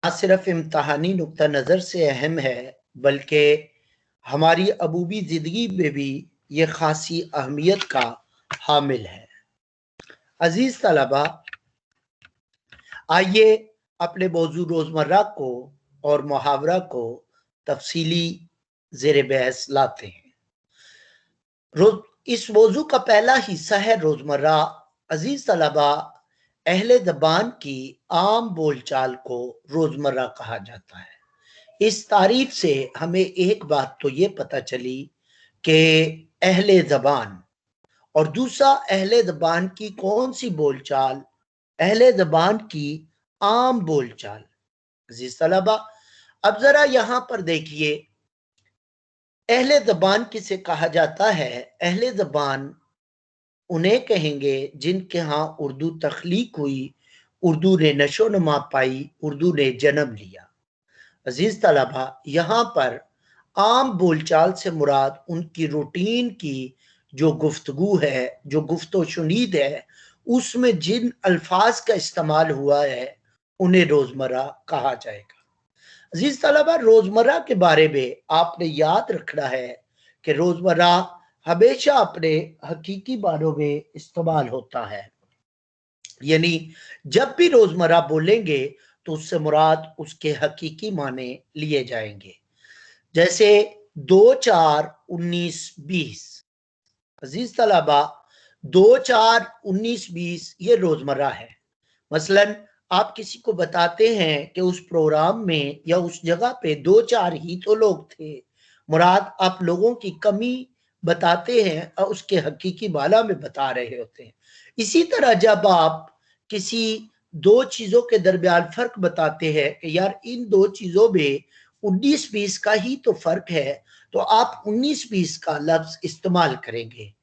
न सिर्फ इम्तहानी नुक्ता नज़र से अहम है, बल्कि हमारी अबूबी ज़िंदगी में भी ये खासी अहमियत का हामिल है। अजीज तलबा, आइए अपने मौजू रोज़मर्रा को और मुहावरा को तफसीली ज़ेर बहस लाते हैं। इस मौजू का पहला हिस्सा है रोज़मर्रा। अजीज तलबा, अहले ज़बान की आम बोलचाल को रोज़मर्रा कहा जाता है। इस तारीफ से हमें एक बात तो ये पता चली कि अहले ज़बान और दूसरा अहले ज़बान की कौन सी बोलचाल, अहले ज़बान की आम बोलचाल। अजीज तलबा, अब जरा यहां पर देखिए, अहले ज़बान किसे कहा जाता है? अहले ज़बान उन्हें कहेंगे जिनके यहाँ उर्दू तख्लीक हुई, उर्दू ने नशो नमा पाई, उर्दू ने जन्म लिया। अजीज तलबा, यहाँ पर आम बोलचाल से मुराद उनकी रूटीन की जो गुफ्तगू है, जो गुफ्तो शुनीद है, उसमें जिन अल्फाज का इस्तेमाल हुआ है उन्हें रोजमर्रा कहा जाएगा। अजीज तलबा, रोजमर्रा के बारे में आपने याद रखना है कि रोजमर्रा हमेशा अपने हकीकी मानों में इस्तेमाल होता है। यानी जब भी रोजमर्रा बोलेंगे तो उससे मुराद उसके हकीकी माने लिए जाएंगे। जैसे 2-4-19-20। अजीज तलबा, 2-4-19-20 ये रोजमर्रा है। मसलन आप किसी को बताते हैं कि उस प्रोग्राम में या उस जगह पे 2-4 ही तो लोग थे, मुराद आप लोगों की कमी बताते हैं और उसके हकीकी माला में बता रहे होते हैं। इसी तरह जब आप किसी दो चीजों के दरमियान फर्क बताते हैं कि यार इन दो चीजों में 19-20 का ही तो फर्क है, तो आप 19-20 का लफ्ज इस्तेमाल करेंगे।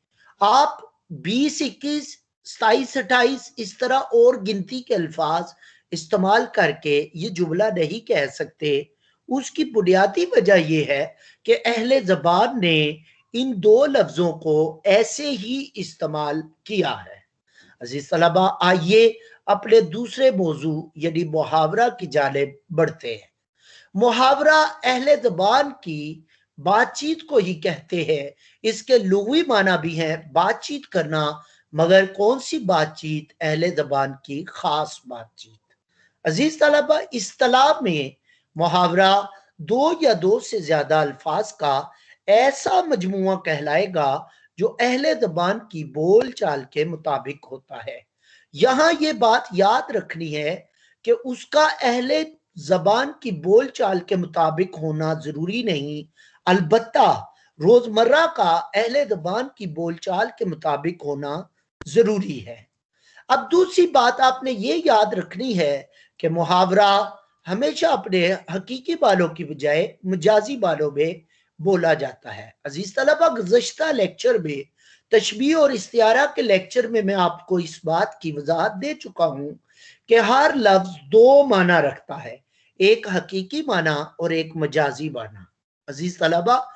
आप 20-21, 27-28 इस तरह और गिनती के अल्फाज इस्तेमाल करके ये जुमला नहीं कह सकते। उसकी बुनियादी वजह यह है कि अहले ज़बान ने इन दो लफ्जों को ऐसे ही इस्तेमाल किया है। अजीज तलबा, आइए अपने दूसरे मौजू यानी मुहावरा की जानिब बढ़ते हैं। मुहावरा अहले ज़बान की बातचीत को ही कहते हैं। इसके लुग़वी माना भी है बातचीत करना, मगर कौन सी बातचीत? अहले ज़बान की खास बातचीत। अजीज तलबा, इस्तिलाह में मुहावरा दो या दो से ज्यादा अल्फाज का ऐसा मजमुआ कहलाएगा जो अहले ज़बान की बोल चाल के मुताबिक होता है। यहां ये बात याद रखनी है कि उसका अहले ज़बान की बोल चाल के मुताबिक होना जरूरी नहीं, अलबत्ता रोजमर्रा का अहले ज़बान की बोल चाल के मुताबिक होना जरूरी है। अब दूसरी बात आपने ये याद रखनी है कि मुहावरा हमेशा अपने हकीकी बालों की बजाय मजाजी बालों में बोला जाता है। अजीज तलबा, गुज़श्ता लेक्चर में तशबीह और इस्तिआरा के लेक्चर में मैं आपको इस बात की वजाहत दे चुका हूं कि हर लफ्ज दो माना रखता है, एक हकीकी माना और एक मजाजी माना। अजीज तलबा,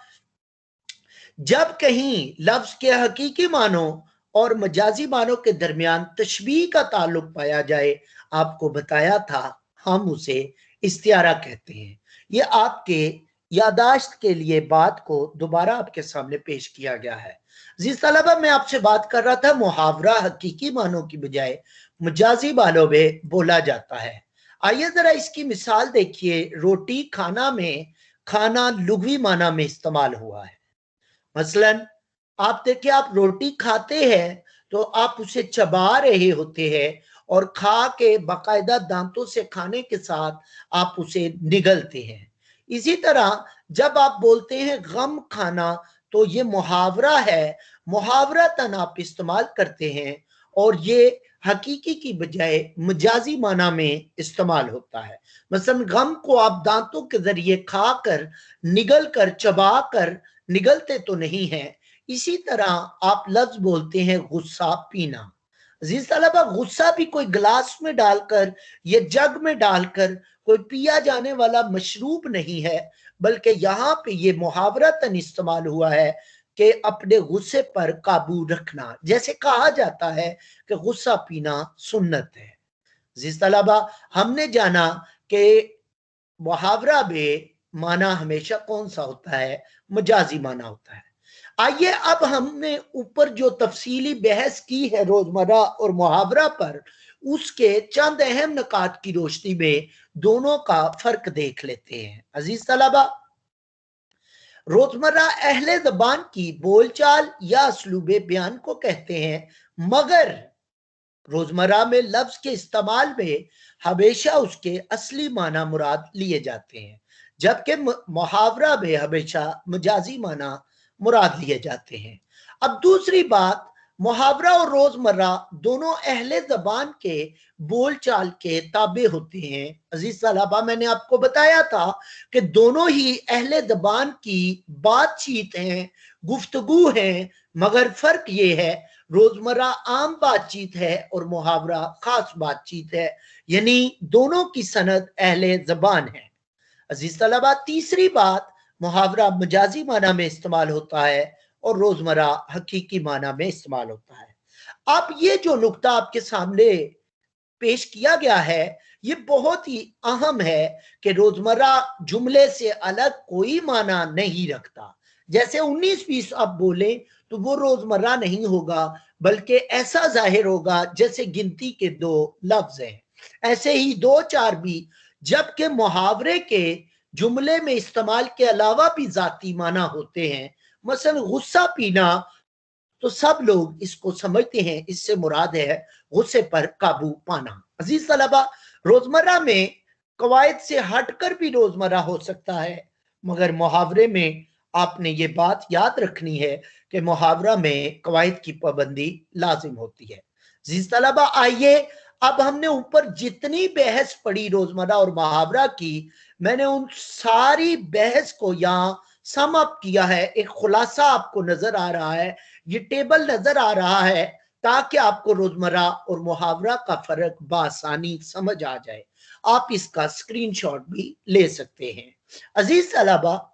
जब कहीं लफ्ज के हकीकी मानों और मजाजी मानों के दरमियान तशबीह का ताल्लुक पाया जाए, आपको बताया था हम उसे इस्तिआरा कहते हैं। ये आपके यादाश्त के लिए बात को दोबारा आपके सामने पेश किया गया है। जिस तलबा, मैं आपसे बात कर रहा था मुहावरा हकीकी मानों की बजाय मजाजी मानों में बोला जाता है। आइए जरा इसकी मिसाल देखिए। रोटी खाना में खाना लुग़वी माना में इस्तेमाल हुआ है। मसलन आप देखिए, आप रोटी खाते हैं तो आप उसे चबा रहे होते हैं और खा के बाकायदा दांतों से खाने के साथ आप उसे निगलते हैं। इसी तरह जब आप बोलते हैं गम खाना, तो ये मुहावरा है, मुहावरतन आप इस्तेमाल करते हैं और ये हकीकी की बजाय मजाजी माना में इस्तेमाल होता है। मसलन गम को आप दांतों के जरिए खाकर, निगल कर, चबा कर निगलते तो नहीं है। इसी तरह आप लफ्ज बोलते हैं गुस्सा पीना। अजीज तलबा, गुस्सा भी कोई गिलास में डालकर या जग में डालकर कोई पिया जाने वाला मशरूब नहीं है, बल्कि यहाँ पे ये मुहावरतन इस्तेमाल हुआ है कि अपने गुस्से पर काबू रखना। जैसे कहा जाता है कि गुस्सा पीना सुन्नत है। अजीज तलबा, हमने जाना कि मुहावरा में माना हमेशा कौन सा होता है? मजाजी माना होता है। आइए अब हमने ऊपर जो तफसीली बहस की है रोजमर्रा और मुहावरा पर, उसके चंद अहम नुकात की रोशनी में दोनों का फर्क देख लेते हैं। अजीज तलबा, रोजमर्रा अहले ज़बान की बोलचाल या असलूबे बयान को कहते हैं, मगर रोजमर्रा में लफ्ज के इस्तेमाल में हमेशा उसके असली माना मुराद लिए जाते हैं, जबकि मुहावरा में हमेशा मजाजी माना मुराद लिए जाते हैं। अब दूसरी बात, मुहावरा और रोजमर्रा दोनों अहले ज़बान के बोलचाल के ताबे होते हैं। अजीज तलबा, मैंने आपको बताया था कि दोनों ही अहले ज़बान की बातचीत हैं, गुफ्तगू हैं, मगर फर्क ये है, रोजमर्रा आम बातचीत है और मुहावरा खास बातचीत है, यानी दोनों की सनद अहले ज़बान है। अजीज तलबा, तीसरी बात, मुहावरा मजाजी माना में इस्तेमाल होता है और रोजमर्रा हकीकी माना में इस्तेमाल होता है। अब ये जो नुक्ता आपके सामने पेश किया गया है, ये बहुत ही अहम है कि रोजमर्रा जुमले से अलग कोई माना नहीं रखता। जैसे 19-20 आप बोले तो वो रोजमर्रा नहीं होगा, बल्कि ऐसा जाहिर होगा जैसे गिनती के दो लफ्ज हैं। ऐसे ही 2-4 भी, जबकि मुहावरे के जुमले में इस्तेमाल के अलावा भी जाती माना होते हैं। मसलन गुस्सा पीना, तो सब लोग इसको समझते हैं, इससे मुराद है गुस्से पर काबू पाना। अजीज तलबा, रोजमर्रा में कवायद से हटकर भी रोजमर्रा हो सकता है, मगर मुहावरे में आपने ये बात याद रखनी है कि मुहावरा में कवायद की पाबंदी लाजिम होती है। अजीज तलबा, आइए अब हमने ऊपर जितनी बहस पढ़ी रोजमर्रा और मुहावरा की, मैंने उन सारी बहस को यहाँ सम अप किया है। एक खुलासा आपको नजर आ रहा है, ये टेबल नजर आ रहा है, ताकि आपको रोजमर्रा और मुहावरा का फर्क बासानी समझ आ जाए। आप इसका स्क्रीनशॉट भी ले सकते हैं। अजीज तलबा,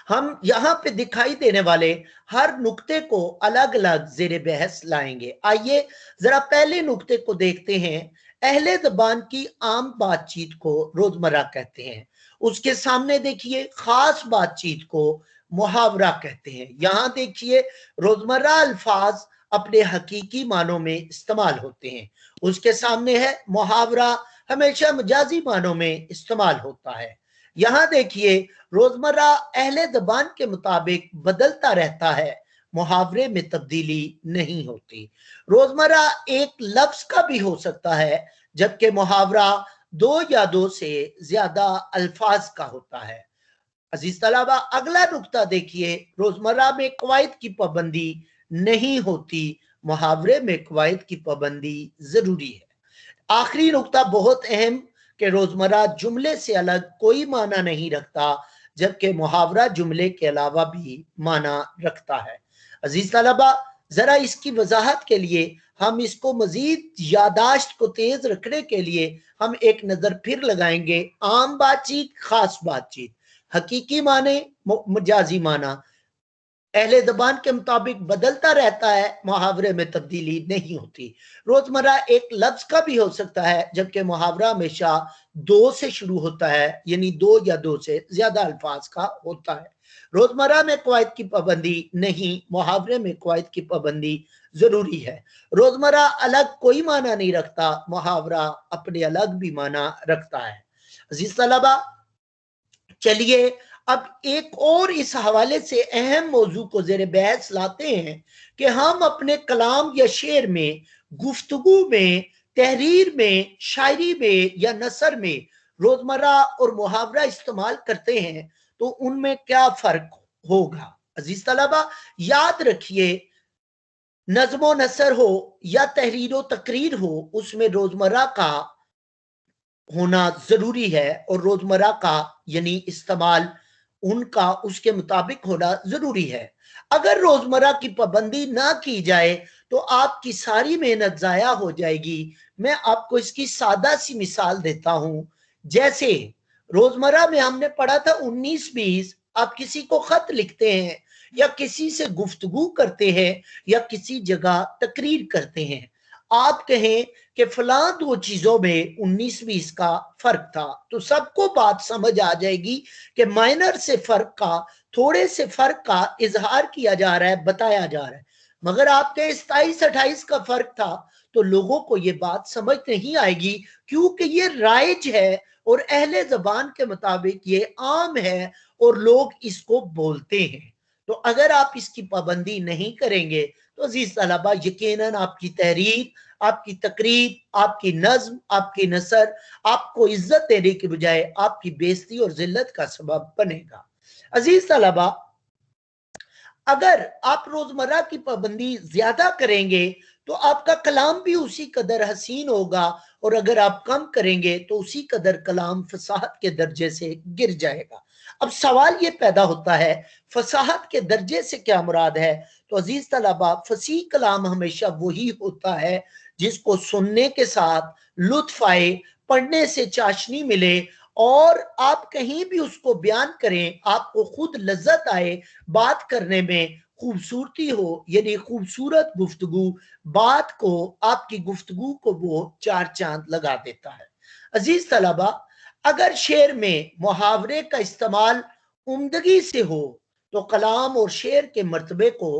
हम यहाँ पे दिखाई देने वाले हर नुक्ते को अलग अलग जेर बहस लाएंगे। आइए जरा पहले नुक्ते को देखते हैं। अहले ज़बान की आम बातचीत को रोजमर्रा कहते हैं। उसके सामने देखिए, खास बातचीत को मुहावरा कहते हैं। यहाँ देखिए, रोजमर्रा अल्फाज अपने हकीकी मानों में इस्तेमाल होते हैं। उसके सामने है मुहावरा, हमेशा मजाजी मानों में इस्तेमाल होता है। यहाँ देखिए, रोजमर्रा अहले ज़बान के मुताबिक बदलता रहता है, मुहावरे में तब्दीली नहीं होती। रोजमर्रा एक लफ्ज का भी हो सकता है, जबकि मुहावरा दो या दो से ज्यादा अल्फाज का होता है। अजीज तलबा, अगला नुक्ता देखिए, रोजमर्रा में कवायद की पाबंदी नहीं होती, मुहावरे में कवायद की पाबंदी जरूरी है। आखिरी नुक्ता बहुत अहम, कि रोजमर्रा जुमले से अलग कोई माना नहीं रखता, जबकि मुहावरा जुमले के अलावा भी माना रखता है। अजीज तलबा, जरा इसकी वजाहत के लिए, हम इसको मजीद यादाश्त को तेज रखने के लिए हम एक नजर फिर लगाएंगे। आम बातचीत, खास बातचीत, हकीकी माने, मजाजी माना, अहले ज़बान के मुताबिक बदलता रहता है, मुहावरे में तब्दीली नहीं होती। रोजमर्रा एक लफ्ज का भी हो सकता है, जबकि मुहावरा हमेशा दो से शुरू होता है, यानी दो या दो से ज्यादा अल्फाज का होता है। रोजमर्रा में कवायद की पाबंदी नहीं, मुहावरे में कवायद की पाबंदी जरूरी है। रोजमर्रा अलग कोई माना नहीं रखता, मुहावरा अपने अलग भी माना रखता है। अजीज तलबा, चलिए अब एक और इस हवाले से अहम मौजू को जेर बहस लाते हैं कि हम अपने कलाम या शेर में, गुफ्तगू में, तहरीर में, शायरी में या नसर में रोजमर्रा और मुहावरा इस्तेमाल करते हैं, तो उनमें क्या फर्क होगा। अजीज तलबा, याद रखिए, नज्मो नसर हो या तहरीर तकरीर हो, उसमें रोजमर्रा का होना जरूरी है और रोजमर्रा का यानी इस्तेमाल उनका उसके मुताबिक होना जरूरी है। अगर रोजमर्रा की पाबंदी ना की जाए तो आपकी सारी मेहनत जाया हो जाएगी। मैं आपको इसकी सादा सी मिसाल देता हूं। जैसे रोजमर्रा में हमने पढ़ा था 19-20, आप किसी को खत लिखते हैं या किसी से गुफ्तगू करते हैं या किसी जगह तकरीर करते हैं, आप कहें कि फलां दो चीजों में 19-20 का फर्क था, तो सबको बात समझ आ जाएगी कि माइनर से फर्क का, थोड़े से फर्क का इजहार किया जा रहा है, बताया जा रहा है। मगर आपके 27-28 का फर्क था तो लोगों को ये बात समझ नहीं आएगी, क्योंकि ये राइज है और अहले जबान के मुताबिक ये आम है और लोग इसको बोलते हैं। तो अगर आप इसकी पाबंदी नहीं करेंगे तो अजीज तलबा यकीनन आपकी तहरीर, आपकी तकरीब, आपकी नज्म, आपकी नसर आपको इज्जत देने के बजाय आपकी बेइज्जती और जिल्लत का सबब बनेगा। अजीज तलबा, अगर आप रोजमर्रा की पाबंदी ज्यादा करेंगे तो आपका कलाम भी उसी कदर हसीन होगा, और अगर आप कम करेंगे तो उसी कदर कलाम फसाहत के दर्जे से गिर जाएगा। अब सवाल ये पैदा होता है, फसाहत के दर्जे से क्या मुराद है? तो अजीज तलबा, फसी कलाम हमेशा वही होता है जिसको सुनने के साथ लुत्फ आए, पढ़ने से चाशनी मिले, और आप कहीं भी उसको बयान करें आपको खुद लज्जत आए, बात करने में खूबसूरती हो, यानी खूबसूरत गुफ्तगू, बात को, आपकी गुफ्तगू को वो चार चांद लगा देता है। अजीज तलबा, अगर शेर में मुहावरे का इस्तेमाल उम्दगी से हो तो कलाम और शेर के मर्तबे को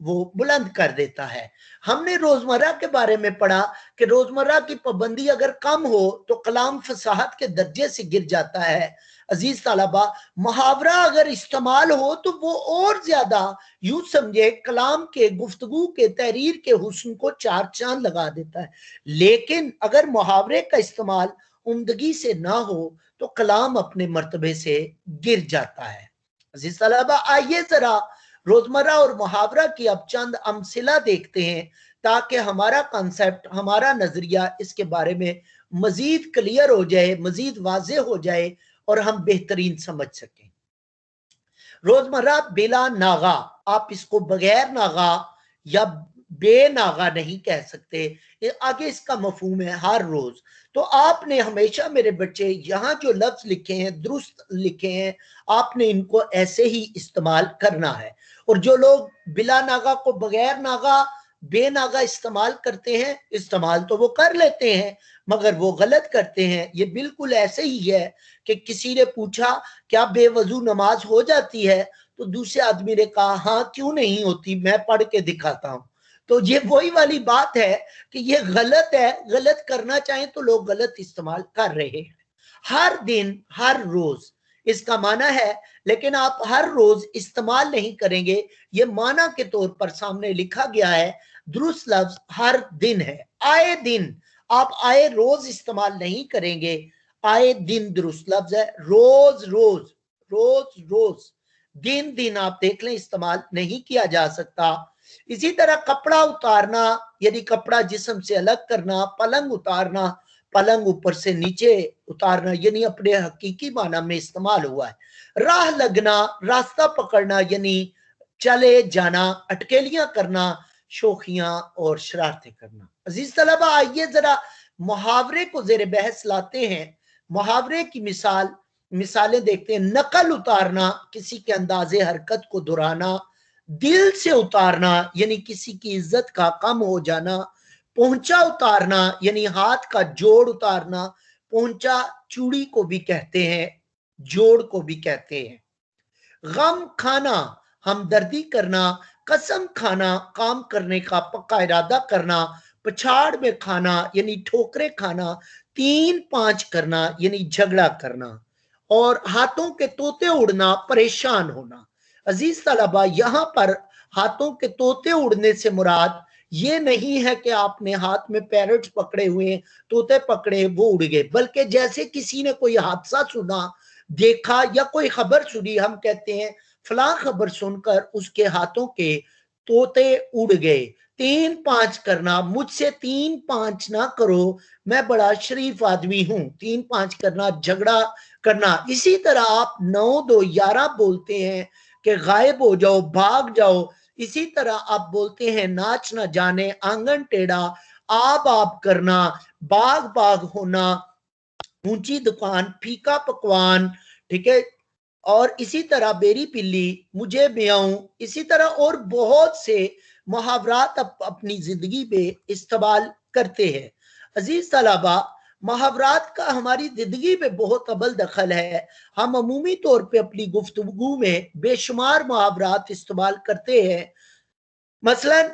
वो बुलंद कर देता है। हमने रोजमर्रा के बारे में पढ़ा कि रोजमर्रा की पाबंदी अगर कम हो तो कलाम फसाहत के दर्जे से गिर जाता है। अजीज तलबा, मुहावरा अगर इस्तेमाल हो तो वो और ज्यादा, यूं समझे, कलाम के, गुफ्तगू के, तहरीर के हुस्न को चार चांद लगा देता है। लेकिन अगर मुहावरे का इस्तेमाल उम्दगी से ना हो तो कलाम अपने मर्तबे से गिर जाता है। अजीज तलबा, आइए जरा रोजमर्रा और मुहावरा की अब चंद अमसिला देखते हैं, ताकि हमारा कॉन्सेप्ट, हमारा नजरिया इसके बारे में मजीद क्लियर हो जाए, मजीद वाजे हो जाए और हम बेहतरीन समझ सकें। रोजमर्रा बिला नागा, आप इसको बगैर नागा या बेनागा नहीं कह सकते, आगे इसका मफहूम है हर रोज। तो आपने हमेशा, मेरे बच्चे, यहाँ जो लफ्ज लिखे हैं, दुरुस्त लिखे हैं, आपने इनको ऐसे ही इस्तेमाल करना है। और जो लोग बिला नागा को बगैर नागा, बेनागा इस्तेमाल करते हैं, इस्तेमाल तो वो कर लेते हैं मगर वो गलत करते हैं। ये बिल्कुल ऐसे ही है कि किसी ने पूछा क्या बेवजू नमाज हो जाती है, तो दूसरे आदमी ने कहा हाँ क्यों नहीं होती, मैं पढ़ के दिखाता हूं। तो ये वही वाली बात है कि ये गलत है, गलत करना चाहें तो लोग गलत इस्तेमाल कर रहे हैं। हर दिन, हर रोज इसका माना है, लेकिन आप हर रोज इस्तेमाल नहीं करेंगे। ये माना के तौर पर सामने लिखा गया है, दुरुस्त लफ्ज हर दिन है, आए दिन। आप आए रोज इस्तेमाल नहीं करेंगे, आए दिन दुरुस्त लफ्ज है, रोज रोज, रोज रोज, दिन दिन आप देख लें इस्तेमाल नहीं किया जा सकता। इसी तरह कपड़ा उतारना, यानी कपड़ा जिस्म से अलग करना, पलंग उतारना, पलंग ऊपर से नीचे उतारना, यानी अपने हकीकी माना में इस्तेमाल हुआ है। राह लगना, रास्ता पकड़ना, यानी चले जाना, अटकेलियां करना, शोखियां और शरारतें करना। अजीज तलबा, आइए जरा मुहावरे को जेर बहस लाते हैं। मुहावरे की मिसालें देखते हैं। नकल उतारना, किसी के अंदाजे हरकत को दोहराना। दिल से उतारना, यानी किसी की इज्जत का कम हो जाना। पहुंचा उतारना, यानी हाथ का जोड़ उतारना। पहुंचा चूड़ी को भी कहते हैं, जोड़ को भी कहते हैं। गम खाना, हमदर्दी करना। कसम खाना, काम करने का पक्का इरादा करना। पछाड़ में खाना, यानी ठोकरे खाना। 3-5 करना, यानी झगड़ा करना। और हाथों के तोते उड़ना, परेशान होना। अजीज तलबा, यहां पर हाथों के तोते उड़ने से मुराद ये नहीं है कि आपने हाथ में पैरट्स पकड़े हुए, तोते पकड़े, वो उड़ गए, बल्कि जैसे किसी ने कोई हादसा सुना, देखा, या कोई खबर सुनी, हम कहते हैं फलां खबर सुनकर उसके हाथों के तोते उड़ गए। 3-5 करना, मुझसे 3-5 ना करो, मैं बड़ा शरीफ आदमी हूं। 3-5 करना, झगड़ा करना। इसी तरह आप 9-2-11 बोलते हैं कि गायब हो जाओ, भाग जाओ। इसी तरह आप बोलते हैं नाच ना जाने, आंगन टेढ़ा, आप करना, बाग बाग होना, ऊंची दुकान, फीका पकवान, ठीक है। और इसी तरह बेरी पिल्ली, मुझे ब्याऊं, इसी तरह और बहुत से मुहावरात अपनी जिंदगी में इस्तेमाल करते हैं। अजीज तलबा, मुहावरात का हमारी जिंदगी में बहुत अव्वल दखल है। हम अमूमी तौर पे अपनी गुफ्तगू में बेशुमार मुहावरात इस्तेमाल करते हैं। मसलन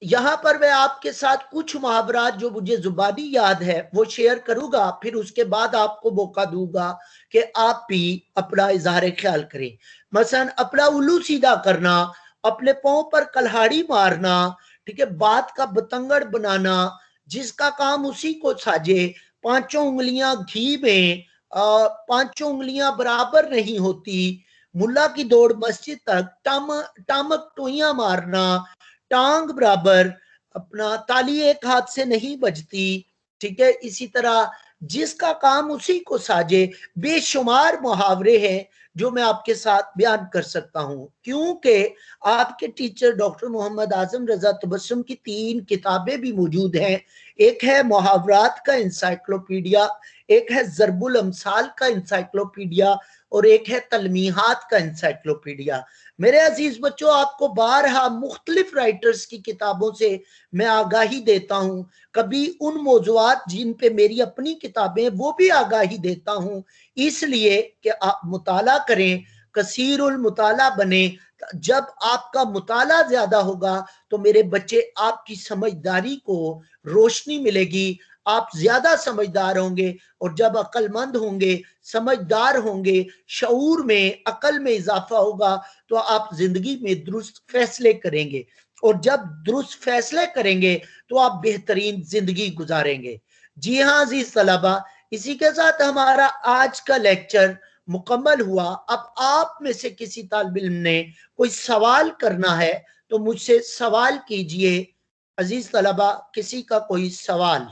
यहाँ पर मैं आपके साथ कुछ मुहावरात जो मुझे जुबानी याद है वो शेयर करूंगा, फिर उसके बाद आपको मौका दूंगा कि आप भी अपना इजहार ख्याल करें। मसलन अपना उल्लू सीधा करना, अपने पांव पर कल्हाड़ी मारना, ठीक है, बात का बतंगड़ बनाना, जिसका काम उसी को साजे, पांचों उंगलियां घी में, पांचों उंगलियां बराबर नहीं होती, मुल्ला की दौड़ मस्जिद तक, टामक टोइयां मारना, टांग बराबर, अपना ताली एक हाथ से नहीं बजती, ठीक है। इसी तरह जिसका काम उसी को साजे, बेशुमार मुहावरे हैं जो मैं आपके साथ बयान कर सकता हूं, क्योंकि आपके टीचर डॉक्टर मोहम्मद आजम रजा तबस्सुम की 3 किताबें भी मौजूद हैं। एक है मुहावरात का इंसाइक्लोपीडिया, एक है जरबुल अमसाल का इंसाइक्लोपीडिया, और एक है तलमीहात का इंसाइक्लोपीडिया। मेरे अजीज बच्चों, आपको बारहा मुख्तलिफ राइटर्स की किताबों से मैं आगाही देता हूं। कभी उन मौजुआत जिन पे मेरी अपनी किताबें वो भी आगाही देता हूं, इसलिए कि आप मुताला करें, कसीरुल मुताला बने। जब आपका मुताला ज्यादा होगा तो मेरे बच्चे आपकी समझदारी को रोशनी मिलेगी, आप ज्यादा समझदार होंगे, और जब अक्लमंद होंगे, समझदार होंगे, शऊर में, अकल में इजाफा होगा, तो आप जिंदगी में दुरुस्त फैसले करेंगे, और जब दुरुस्त फैसले करेंगे तो आप बेहतरीन जिंदगी गुजारेंगे। जी हाँ अजीज तलबा, इसी के साथ हमारा आज का लेक्चर मुकम्मल हुआ। अब आप में से किसी तालिब इल्म ने कोई सवाल करना है तो मुझसे सवाल कीजिए। अजीज तलबा, किसी का कोई सवाल?